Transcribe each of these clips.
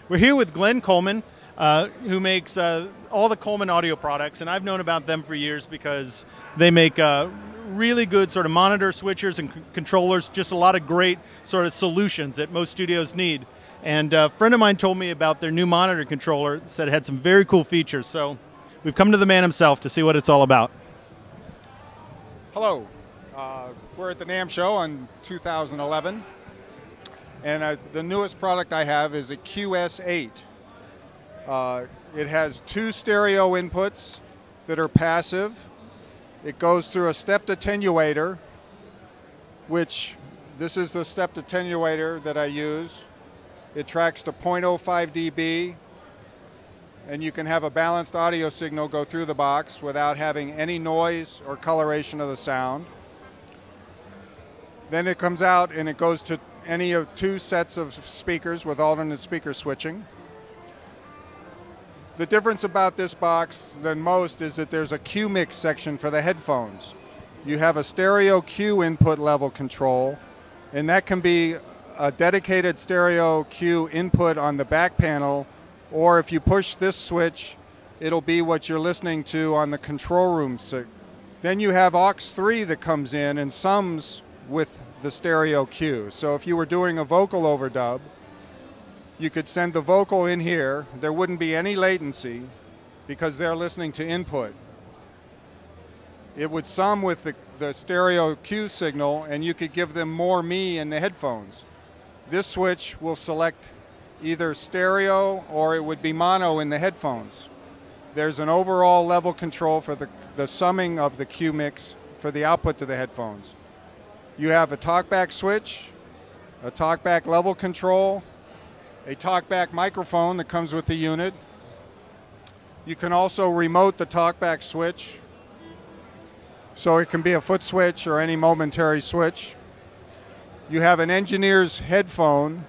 We're here with Glenn Coleman, who makes all the Coleman audio products, and I've known about them for years because they make really good sort of monitor switchers and controllers, just a lot of great sort of solutions that most studios need. And a friend of mine told me about their new monitor controller, said it had some very cool features. So we've come to the man himself to see what it's all about. Hello. We're at the NAMM show in 2011. And the newest product I have is a QS8. It has 2 stereo inputs that are passive. It goes through a stepped attenuator, which this is the stepped attenuator that I use. It tracks to 0.05 dB, and you can have a balanced audio signal go through the box without having any noise or coloration of the sound. Then it comes out and it goes to any of 2 sets of speakers with alternate speaker switching. The difference about this box than most is that there's a Q mix section for the headphones. You have a stereo Q input level control, and that can be a dedicated stereo Q input on the back panel, or if you push this switch, it'll be what you're listening to on the control room. Then you have aux 3 that comes in and sums with the stereo Q. So if you were doing a vocal overdub, you could send the vocal in here. There wouldn't be any latency because they're listening to input. It would sum with the stereo Q signal, and you could give them more me in the headphones. This switch will select either stereo or it would be mono in the headphones. There's an overall level control for the summing of the Q mix for the output to the headphones. You have a talkback switch, a talkback level control, a talkback microphone that comes with the unit. You can also remote the talkback switch, so it can be a foot switch or any momentary switch. You have an engineer's headphone,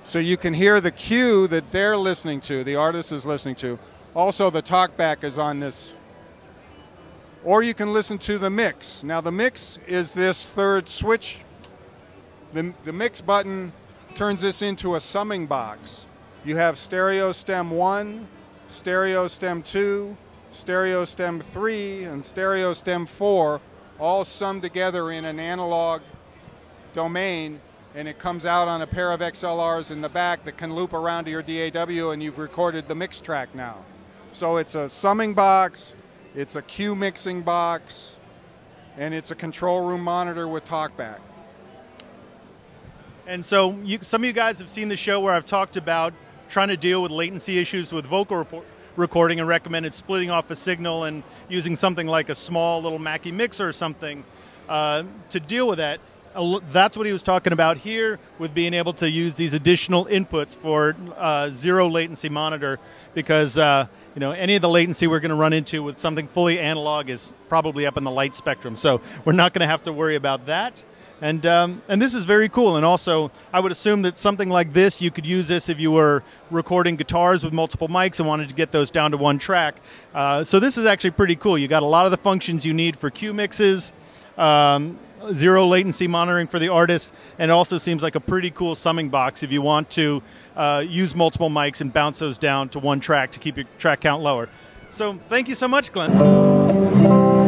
so you can hear the cue that they're listening to, the artist is listening to. Also, the talkback is on this. Or you can listen to the mix. Now the mix is this 3rd switch. The mix button turns this into a summing box. You have stereo stem 1, stereo stem 2, stereo stem 3, and stereo stem 4, all summed together in an analog domain, and it comes out on a pair of XLRs in the back that can loop around to your DAW, and you've recorded the mix track now. So it's a summing box, it's a Q mixing box, and it's a control room monitor with talkback. And so some of you guys have seen the show where I've talked about trying to deal with latency issues with vocal recording and recommended splitting off a signal and using something like a small little Mackie mixer or something to deal with that. That's what he was talking about here with being able to use these additional inputs for 0 latency monitor, because you know, any of the latency we're going to run into with something fully analog is probably up in the light spectrum. So we're not going to have to worry about that. And this is very cool. And also, I would assume that something like this, you could use this if you were recording guitars with multiple mics and wanted to get those down to 1 track. So this is actually pretty cool. You got a lot of the functions you need for Q mixes, 0 latency monitoring for the artist, and it also seems like a pretty cool summing box if you want to use multiple mics and bounce those down to 1 track to keep your track count lower. So thank you so much, Glenn.